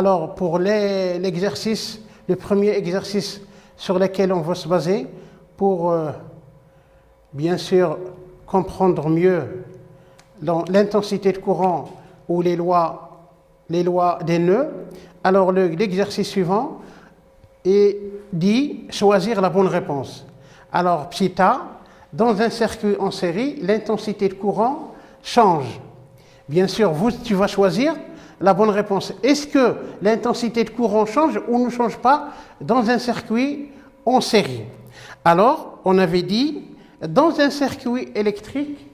Alors, pour l'exercice, le premier exercice sur lequel on va se baser pour, bien sûr, comprendre mieux l'intensité de courant ou les lois des nœuds. Alors, l'exercice suivant dit choisir la bonne réponse. Alors, petit a, dans un circuit en série, l'intensité de courant change. Bien sûr, tu vas choisir la bonne réponse. Est-ce que l'intensité de courant change ou ne change pas dans un circuit en série? Alors, on avait dit, dans un circuit électrique,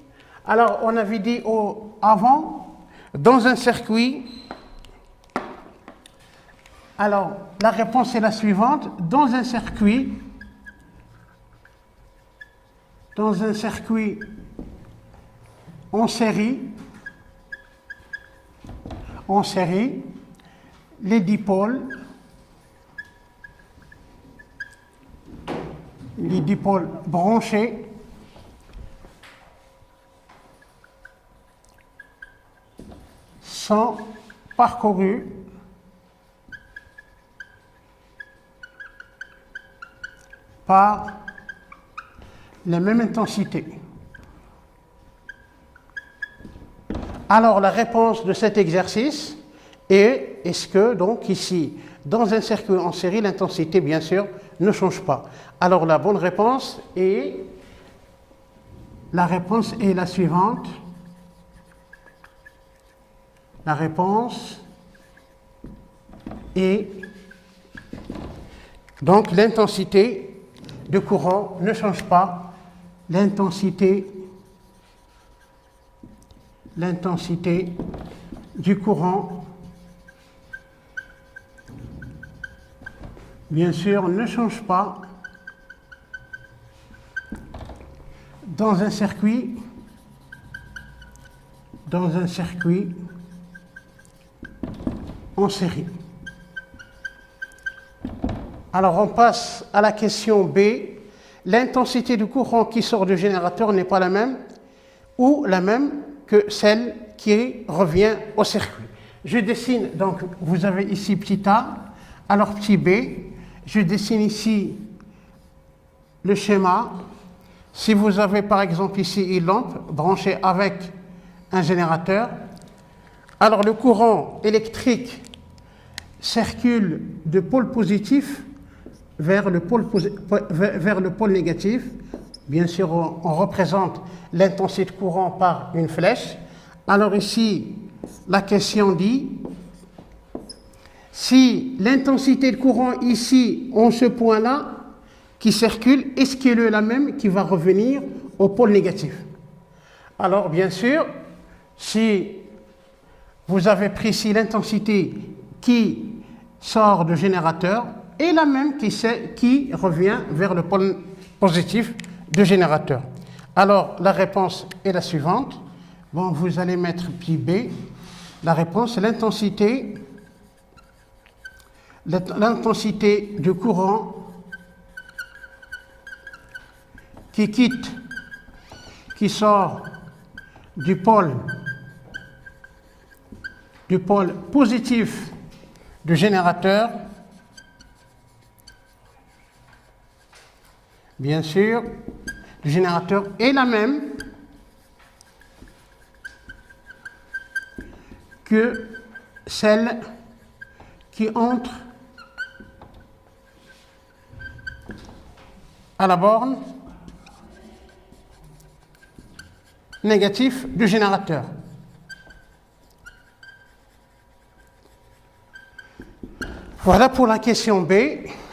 alors on avait dit avant, dans un circuit, alors la réponse est la suivante, dans un circuit en série, les dipôles branchés sont parcourus par la même intensité. Alors la réponse de cet exercice est-ce que donc ici, dans un circuit en série, l'intensité bien sûr ne change pas. Alors la bonne réponse est la suivante. La réponse est donc l'intensité de courant ne change pas. L'intensité du courant, bien sûr, ne change pas dans un circuit en série. Alors on passe à la question B. L'intensité du courant qui sort du générateur n'est pas la même ou la même que celle qui revient au circuit. Je dessine, donc vous avez ici petit a, alors petit b, je dessine ici le schéma. Si vous avez par exemple ici une lampe branchée avec un générateur, alors le courant électrique circule de pôle positif vers le pôle négatif. Bien sûr, on représente l'intensité de courant par une flèche. Alors ici, la question dit, si l'intensité de courant ici, en ce point-là, qui circule, est-ce qu'elle est la même qui va revenir au pôle négatif? Alors bien sûr, si vous avez pris ici l'intensité qui sort du générateur est la même qui revient vers le pôle positif du générateur. Alors la réponse est la suivante. Bon, vous allez mettre pi b. La réponse est l'intensité du courant qui sort du pôle positif du générateur, bien sûr, le générateur est la même que celle qui entre à la borne négative du générateur. Voilà pour la question B.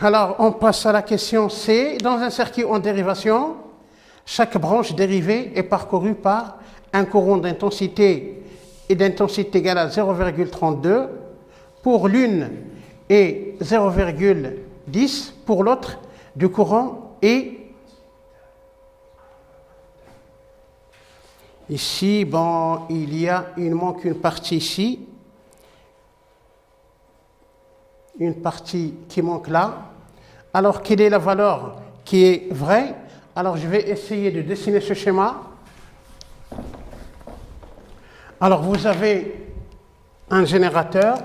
Alors, on passe à la question C. Dans un circuit en dérivation, chaque branche dérivée est parcourue par un courant d'intensité égale à 0,32 pour l'une et 0,10 pour l'autre du courant et ici, bon, il manque une partie ici. Une partie qui manque là. Alors, quelle est la valeur qui est vraie? Alors, je vais essayer de dessiner ce schéma. Alors, vous avez un générateur.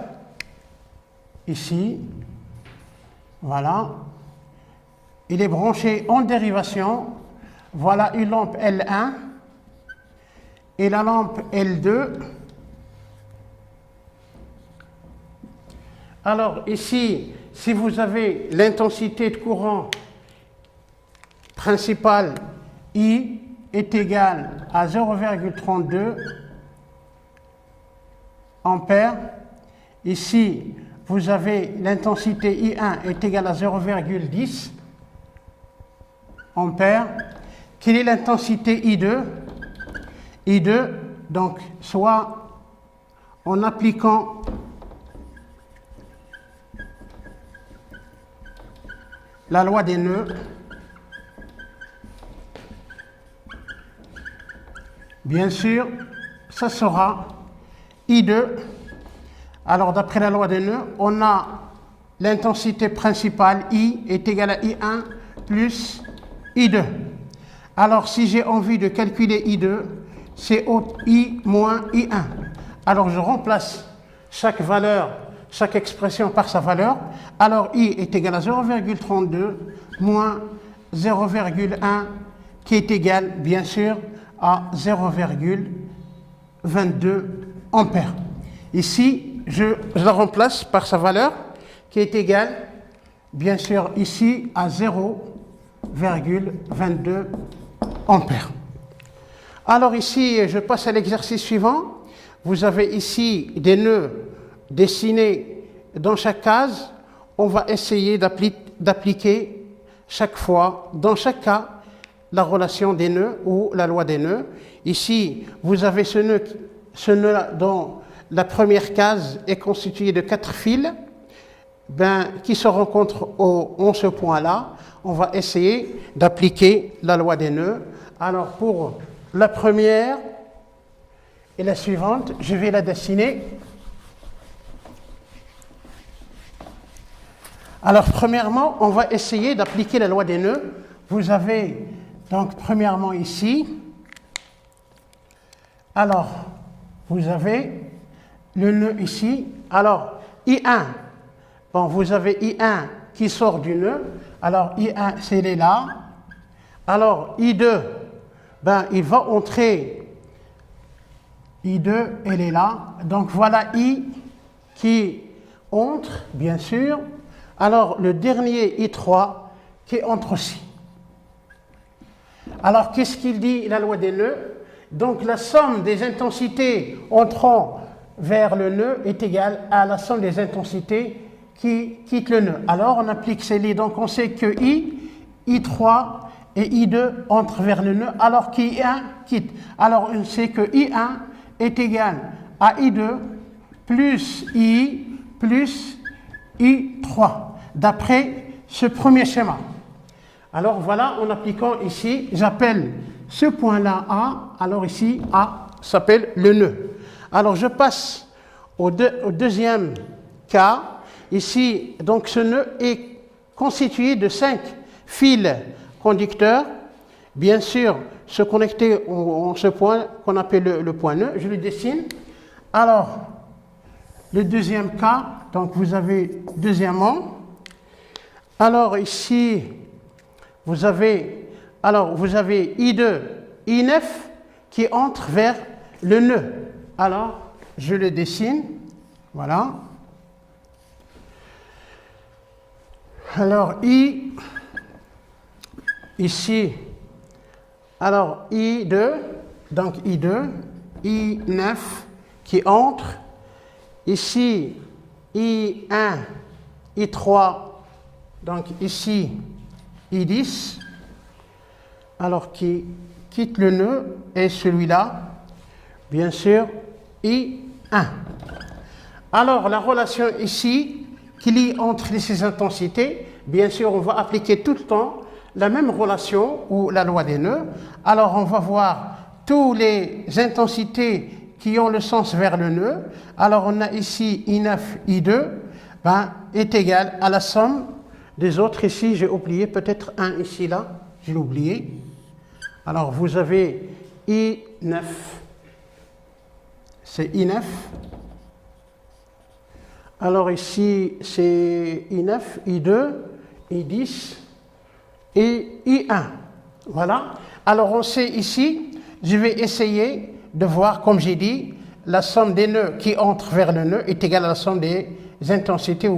ici, voilà, il est branché en dérivation, voilà une lampe L1 et la lampe L2. Alors ici, si vous avez l'intensité de courant principale I est égale à 0,32 ampères, ici vous avez l'intensité I1 est égale à 0,10 ampères. Quelle est l'intensité I2? I2, donc, soit en appliquant la loi des nœuds, bien sûr, ça sera I2. Alors, d'après la loi des nœuds, on a l'intensité principale, I, est égale à I1 plus I2. Alors, si j'ai envie de calculer I2, c'est I moins I1. Alors, je remplace chaque valeur, chaque expression par sa valeur. Alors, I est égal à 0,32 moins 0,1 qui est égal, bien sûr, à 0,22 ampères. Ici, je la remplace par sa valeur qui est égale, bien sûr, ici à 0,22 ampères. Alors ici, je passe à l'exercice suivant. Vous avez ici des nœuds dessinés dans chaque case. On va essayer d'appliquer chaque fois, dans chaque cas, la relation des nœuds ou la loi des nœuds. Ici, vous avez ce nœud dont la première case est constituée de 4 fils qui se rencontrent en ce point-là. On va essayer d'appliquer la loi des nœuds. Alors pour la première et la suivante, je vais la dessiner. Alors premièrement, on va essayer d'appliquer la loi des nœuds. Vous avez donc premièrement ici, alors vous avez le nœud ici. Alors I1, bon, vous avez I1 qui sort du nœud. Alors I1, c'est là. Alors I2, il va entrer. I2, elle est là. Donc voilà I qui entre, bien sûr. Alors le dernier I3 qui entre aussi. Alors qu'est-ce qu'il dit la loi des nœuds? Donc la somme des intensités entrant vers le nœud est égale à la somme des intensités qui quittent le nœud. Alors on applique ces lignes. Donc on sait que I3 et I2 entrent vers le nœud alors qu'I1 quitte. Alors on sait que I1 est égal à I2 plus I plus I3 d'après ce premier schéma. Alors voilà, en appliquant ici, j'appelle ce point-là A, alors ici A s'appelle le nœud. Alors je passe au deuxième cas. Ici, donc ce nœud est constitué de 5 fils conducteurs, bien sûr, se connecter en ce point qu'on appelle le point nœud. Je le dessine. Alors, le deuxième cas, donc vous avez deuxièmement. Alors ici, vous avez I2, I9 qui entre vers le nœud. Alors, je le dessine. Voilà. Alors, ici, alors I2, donc I2, I9 qui entre. Ici, I1, I3, donc ici, I10, alors qui quitte le nœud, et celui-là, bien sûr, I1. Alors, la relation ici, qui lie entre ces intensités, bien sûr, on va appliquer tout le temps la même relation, ou la loi des nœuds. Alors, on va voir toutes les intensités qui ont le sens vers le nœud. Alors, on a ici I9, I2, est égal à la somme des autres. Ici, j'ai oublié peut-être un ici, là, j'ai oublié. Alors, vous avez I9, c'est I9. Alors ici, c'est I9, I2, I10 et I1. Voilà. Alors on sait ici, je vais essayer de voir, comme j'ai dit, la somme des nœuds qui entrent vers le nœud est égale à la somme des intensités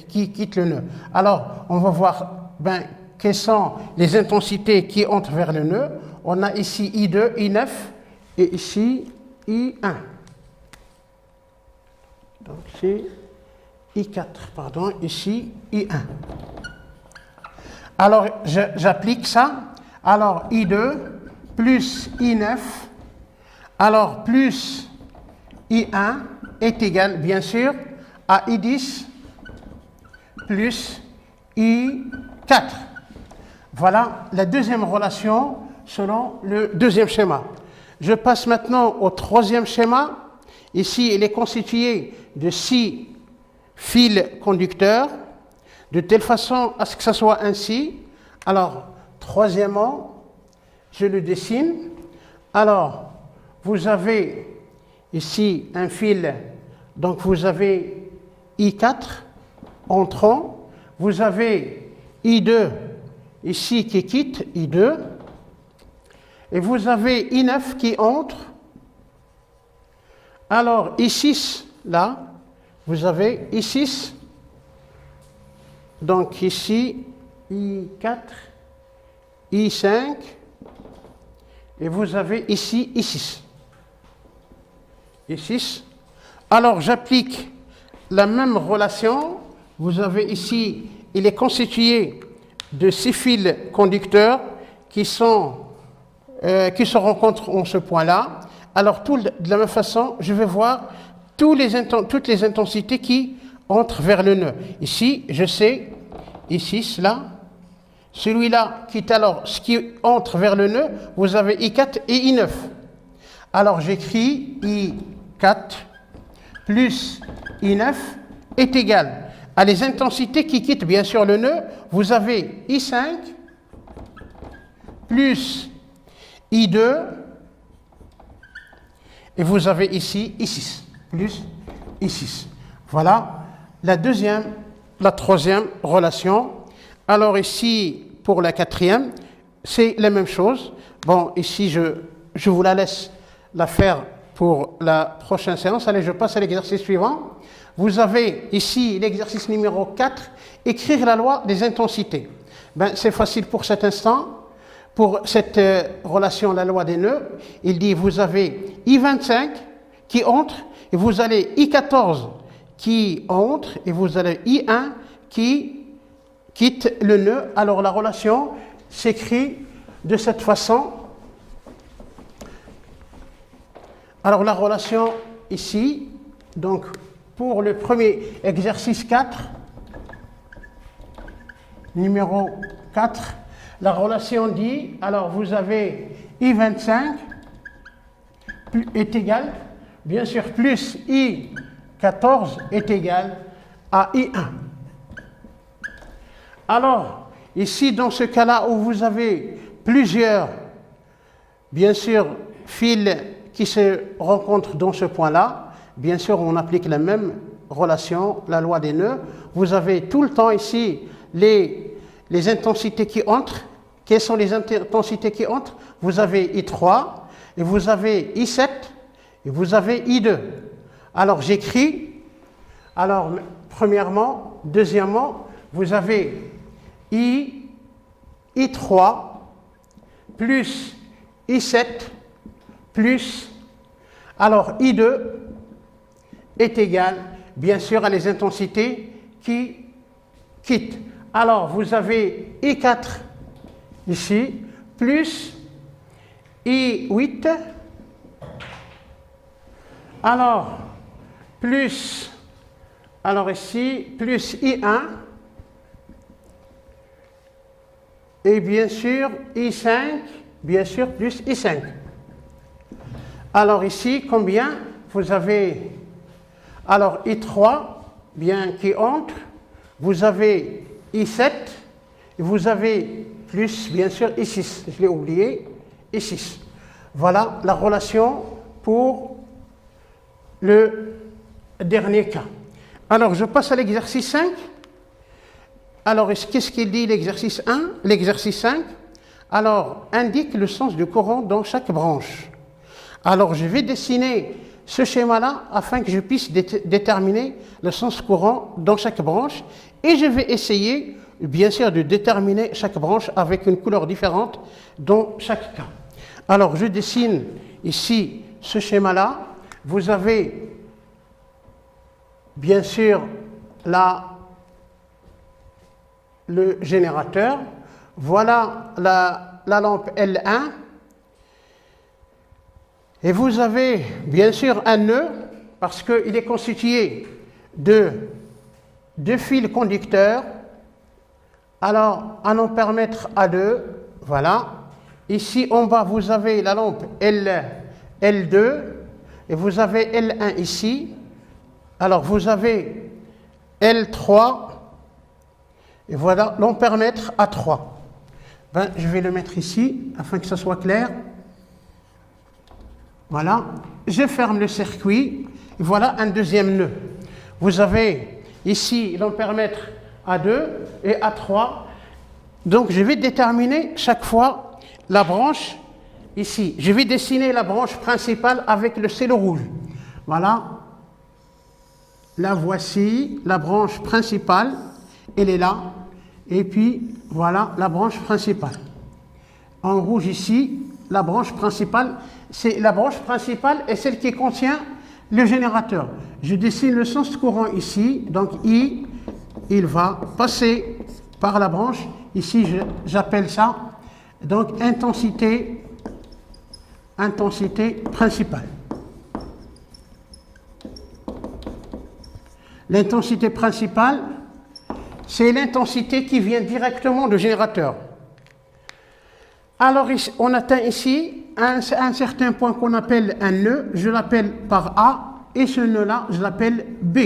qui quittent le nœud. Alors, on va voir quelles sont les intensités qui entrent vers le nœud. On a ici I2, I9 et ici I1. Donc c'est I4, pardon, ici I1. Alors, j'applique ça. Alors, I2 plus I9, alors plus I1 est égal, bien sûr, à I10 plus I4. Voilà la deuxième relation selon le deuxième schéma. Je passe maintenant au troisième schéma. Ici, il est constitué de 6 fils conducteurs, de telle façon à ce que ça soit ainsi. Alors, troisièmement, je le dessine. Alors, vous avez ici un fil, donc vous avez I4 entrant, vous avez I2 ici qui quitte, I2, et vous avez I9 qui entre. Alors, I6, là, vous avez I6, donc ici, I4, I5, et vous avez ici I6. I6. Alors, j'applique la même relation. Vous avez ici, il est constitué de 6 fils conducteurs qui se rencontrent en ce point-là. Alors, de la même façon, je vais voir toutes les intensités qui entrent vers le nœud. Ici, je sais, I6, là, celui-là quitte alors ce qui entre vers le nœud, vous avez I4 et I9. Alors, j'écris I4 plus I9 est égal à les intensités qui quittent bien sûr le nœud. Vous avez I5 plus I2 et vous avez ici I6 plus I6. Voilà la troisième relation. Alors ici, pour la quatrième, c'est la même chose. Bon, ici, je vous la laisse la faire pour la prochaine séance. Allez, je passe à l'exercice suivant. Vous avez ici l'exercice numéro 4, écrire la loi des intensités. C'est facile pour cet instant. Pour cette relation, la loi des nœuds, il dit, vous avez I25 qui entre, et vous allez I14 qui entre, et vous avez I1 qui quitte le nœud. Alors la relation s'écrit de cette façon. Alors la relation ici, donc pour le premier exercice 4, numéro 4, la relation dit, alors vous avez I25 est égal, bien sûr, plus I14 est égal à I1. Alors, ici, dans ce cas-là où vous avez plusieurs, bien sûr, fils qui se rencontrent dans ce point-là, bien sûr, on applique la même relation, la loi des nœuds. Vous avez tout le temps ici les intensités qui entrent. Quelles sont les intensités qui entrent? Vous avez I3, et vous avez I7, et vous avez I2. Alors, j'écris. Alors, premièrement, deuxièmement, vous avez I3 plus I7 plus, alors I2 est égal, bien sûr, à les intensités qui quittent. Alors, vous avez I4 ici, plus I8, alors, plus, alors ici, plus I1, et bien sûr, I5, bien sûr, plus I5. Alors ici, combien? Vous avez, alors I3, bien qui entre, vous avez I7, et vous avez plus, bien sûr, I6, je l'ai oublié, I6. Voilà la relation pour le dernier cas. Alors, je passe à l'exercice 5. Alors, qu'est-ce qu'il dit l'exercice 1? L'exercice 5, alors, indique le sens du courant dans chaque branche. Alors, je vais dessiner ce schéma-là afin que je puisse déterminer le sens courant dans chaque branche. Et je vais essayer, bien sûr, de déterminer chaque branche avec une couleur différente dans chaque cas. Alors, je dessine ici ce schéma-là. Vous avez, bien sûr, là, le générateur. Voilà la lampe L1. Et vous avez, bien sûr, un nœud, parce qu'il est constitué de deux fils conducteurs. Alors, à en permettre à deux, voilà. Ici, en bas, vous avez la lampe L2, et vous avez L1 ici. Alors, vous avez L3, et voilà, l'on permettre à 3. Ben, je vais le mettre ici, afin que ça soit clair. Voilà, je ferme le circuit, et voilà un deuxième nœud. Vous avez ici, l'on permettre à 2 et à 3. Donc, je vais déterminer chaque fois la branche ici. Je vais dessiner la branche principale avec le stylo rouge. Voilà. La voici, la branche principale. Elle est là. Et puis, voilà la branche principale. En rouge ici, la branche principale. C'est la branche principale est celle qui contient le générateur. Je dessine le sens courant ici. Donc, I, il va passer par la branche. Ici, j'appelle ça, donc, intensité principale. L'intensité principale, c'est l'intensité qui vient directement du générateur. Alors, on atteint ici un certain point qu'on appelle un nœud. Je l'appelle par A, et ce nœud-là, je l'appelle B.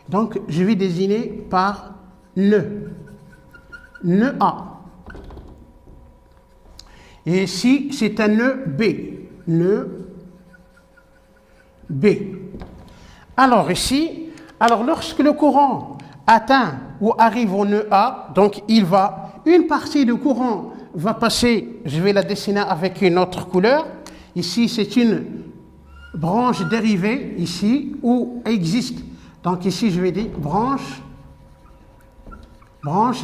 Donc, je vais désigner par nœud. Nœud A. Et ici, c'est un nœud B. Nœud B. Alors ici, lorsque le courant atteint ou arrive au nœud A, donc une partie du courant va passer, je vais la dessiner avec une autre couleur. Ici, c'est une branche dérivée, ici, où existe. Donc ici, je vais dire branche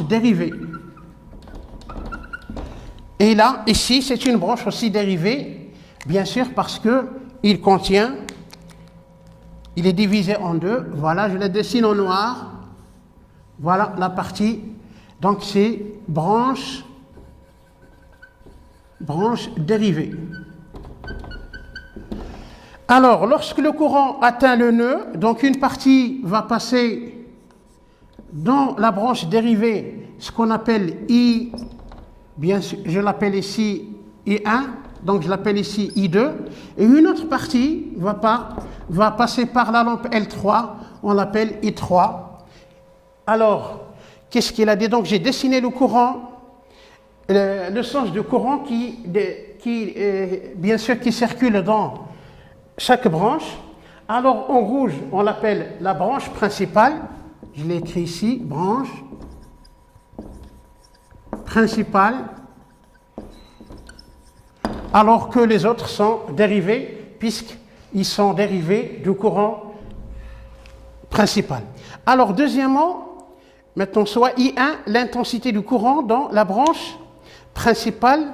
dérivée. Et là, ici, c'est une branche aussi dérivée, bien sûr, parce que il est divisé en deux. Voilà, je la dessine en noir. Voilà la partie. Donc, c'est branche dérivée. Alors, lorsque le courant atteint le nœud, donc une partie va passer dans la branche dérivée, ce qu'on appelle I, bien sûr, je l'appelle ici I1, donc je l'appelle ici I2, et une autre partie va passer par la lampe L3, on l'appelle I3. Alors, qu'est-ce qu'il a dit? Donc j'ai dessiné le courant, le sens du courant bien sûr, qui circule dans chaque branche. Alors en rouge, on l'appelle la branche principale. Je l'ai écrit ici, branche principale, alors que les autres sont dérivés, puisqu'ils sont dérivés du courant principal. Alors deuxièmement, mettons soit I1, l'intensité du courant dans la branche principale,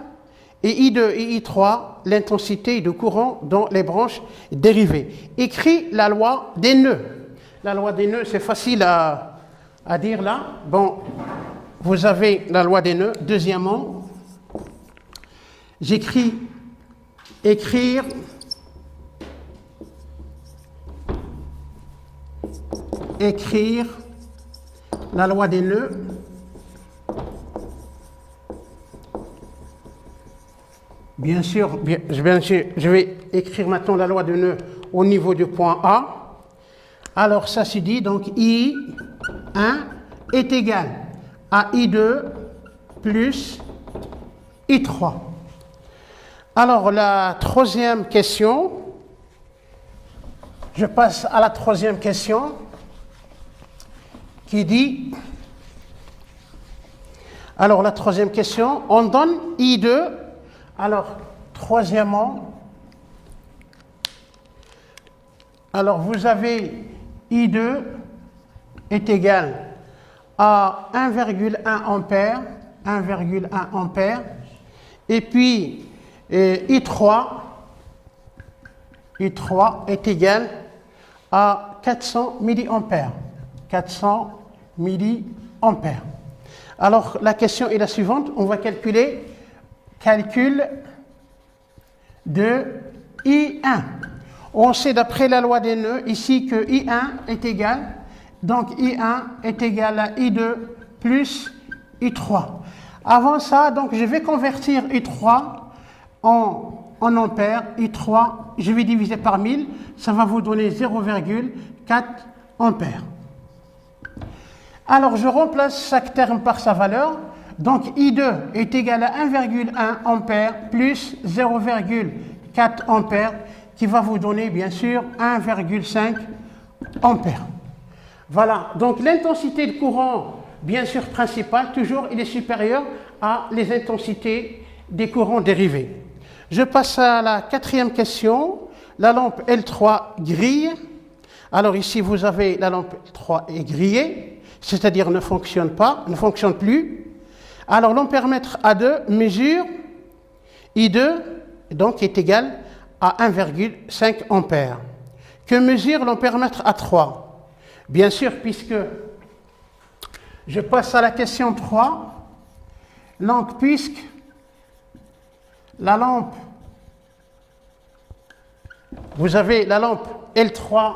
et I2 et I3, l'intensité du courant dans les branches dérivées. Écrit la loi des nœuds. La loi des nœuds, c'est facile à dire là. Bon, vous avez la loi des nœuds. Deuxièmement, j'écris écrire la loi des nœuds. Bien sûr, je vais écrire maintenant la loi des nœuds au niveau du point A. Alors ça se dit, donc I1 est égal à I2 plus I3. Alors la troisième question, je passe à la troisième question. qui dit, alors la troisième question, on donne I2, alors troisièmement, alors vous avez I2 est égal à 1,1 ampère, 1,1 ampère, et puis I3 est égal à 400 milliampères, 400 milliampères. Alors la question est la suivante, on va calculer, calcul de I1. On sait d'après la loi des nœuds ici que I1 est égal, donc I1 est égal à I2 plus I3. Avant ça, donc je vais convertir I3 en ampères, I3, je vais diviser par 1000, ça va vous donner 0,4 ampères. Alors je remplace chaque terme par sa valeur, donc I2 est égal à 1,1 ampère plus 0,4 ampères, qui va vous donner bien sûr 1,5 ampères. Voilà, donc l'intensité de courant, bien sûr principale, toujours il est supérieur à les intensités des courants dérivés. Je passe à la quatrième question, la lampe L3 grille. Alors ici vous avez la lampe L3 est grillée, c'est-à-dire ne fonctionne pas, ne fonctionne plus. Alors l'ampèremètre A2 mesure I2, donc est égal à 1,5 ampères. Que mesure l'ampèremètre A3? Bien sûr, puisque je passe à la question 3, donc puisque la lampe, vous avez la lampe L3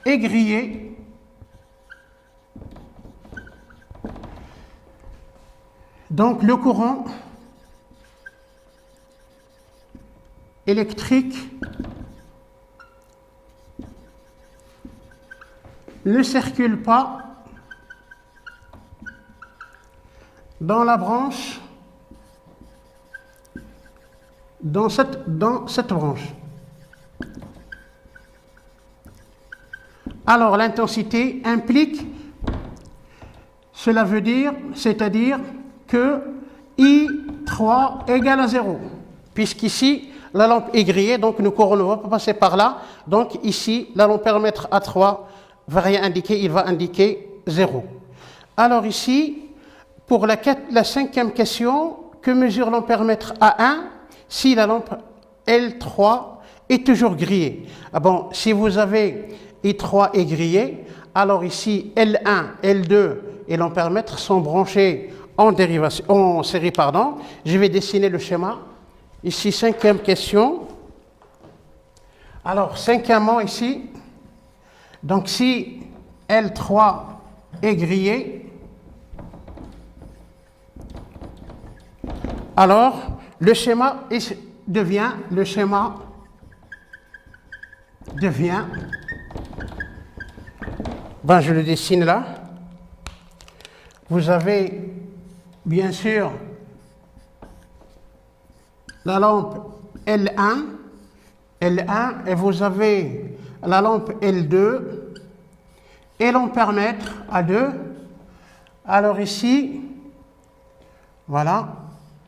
est grillée, donc le courant électrique ne circule pas dans la branche, dans cette branche. Alors l'intensité implique, cela veut dire, c'est-à-dire que I3 égale à 0, puisqu'ici la lampe est grillée, donc le courant ne va pas passer par là, donc ici l'ampèremètre A3 va rien indiquer, il va indiquer 0. Alors ici, pour la cinquième question, que mesure l'ampèremètre A1 si la lampe L3 est toujours grillée? Ah bon, si vous avez I3 est grillé, alors ici L1, L2 et l'ampèremètre sont branchés en série. Je vais dessiner le schéma. Ici, cinquième question. Alors, cinquièmement ici, donc si L3 est grillé, alors le schéma devient, ben je le dessine là. Vous avez bien sûr la lampe L1 et vous avez la lampe L2 et l'ampèremètre A2. Alors ici, voilà,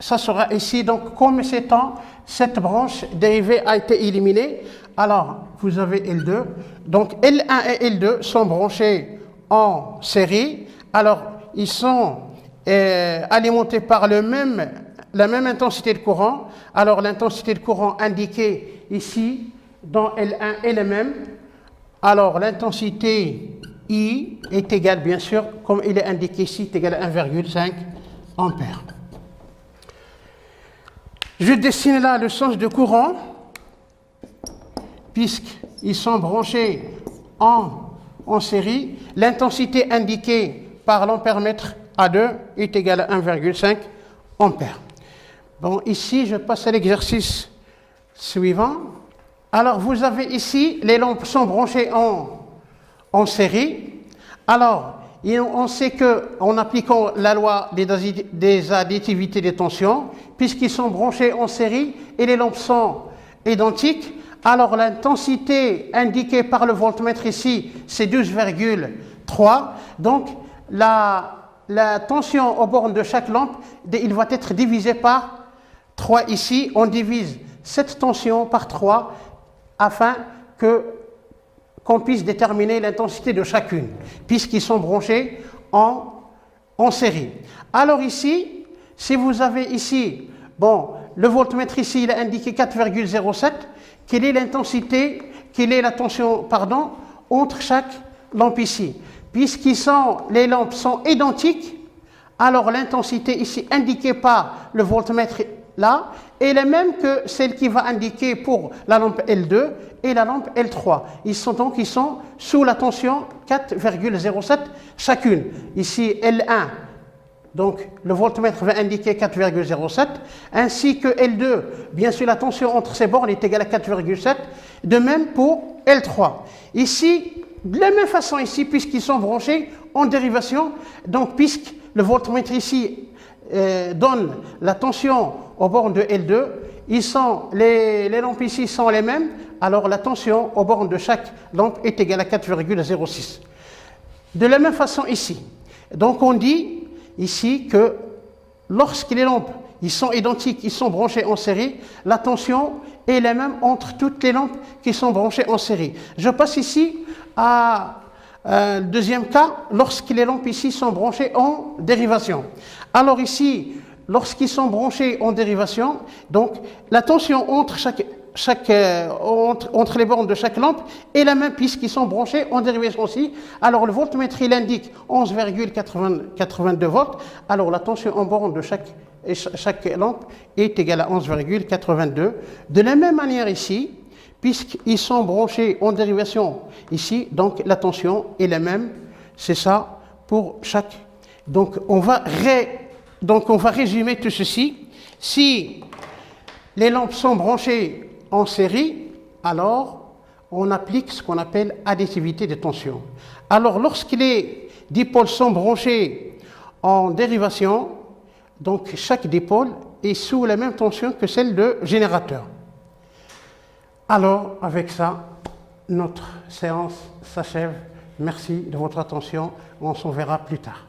ça sera ici, donc comme cette branche dérivée a été éliminée, alors vous avez L2, donc L1 et L2 sont branchés en série, alors ils sont alimentés par la même intensité de courant, alors l'intensité de courant indiquée ici dans L1 est la même, alors l'intensité I est égale, bien sûr, comme il est indiqué ici, est égale à 1,5 ampères. Je dessine là le sens de courant, puisqu'ils sont branchés en série. L'intensité indiquée par l'ampèremètre A2 est égale à 1,5 ampères. Bon, ici, je passe à l'exercice suivant. Alors, vous avez ici, les lampes sont branchées en série. Alors, on sait qu'en appliquant la loi des additivités des tensions, puisqu'ils sont branchés en série et les lampes sont identiques, alors l'intensité indiquée par le voltmètre ici, c'est 12,3 3. Donc, la tension aux bornes de chaque lampe, il va être divisé par 3 ici. On divise cette tension par 3 afin qu'on puisse déterminer l'intensité de chacune, puisqu'ils sont branchés en série. Alors ici, si vous avez ici, bon, le voltmètre ici, il a indiqué 4,07, quelle est l'intensité, quelle est la tension, pardon, entre chaque lampe ici. Les lampes sont identiques, alors l'intensité ici indiquée par le voltmètre là est la même que celle qui va indiquer pour la lampe L2 et la lampe L3. Ils sont sous la tension 4,07 chacune. Ici L1, donc le voltmètre va indiquer 4,07, ainsi que L2, bien sûr la tension entre ces bornes est égale à 4,7, de même pour L3. Ici, de la même façon ici, puisqu'ils sont branchés en dérivation, donc puisque le voltmètre ici donne la tension aux bornes de L2, les lampes ici sont les mêmes, alors la tension aux bornes de chaque lampe est égale à 4,06. De la même façon ici, donc on dit ici que lorsque les lampes ils sont identiques, ils sont branchés en série, la tension est la même entre toutes les lampes qui sont branchées en série. Je passe ici à le deuxième cas, lorsque les lampes ici sont branchées en dérivation. Alors ici, lorsqu'ils sont branchés en dérivation, donc la tension entre les bornes de chaque lampe est la même puisqu'ils sont branchés en dérivation aussi. Alors le voltmètre il indique 11,82 volts. Alors la tension en borne de chaque lampe est égale à 11,82. De la même manière ici, puisqu'ils sont branchés en dérivation ici, donc la tension est la même. C'est ça pour chaque. Donc on va résumer tout ceci. Si les lampes sont branchées en série, alors on applique ce qu'on appelle additivité de tension. Alors lorsque les dipôles sont branchés en dérivation, donc chaque dipôle est sous la même tension que celle de générateur. Alors avec ça, notre séance s'achève. Merci de votre attention. On s'en verra plus tard.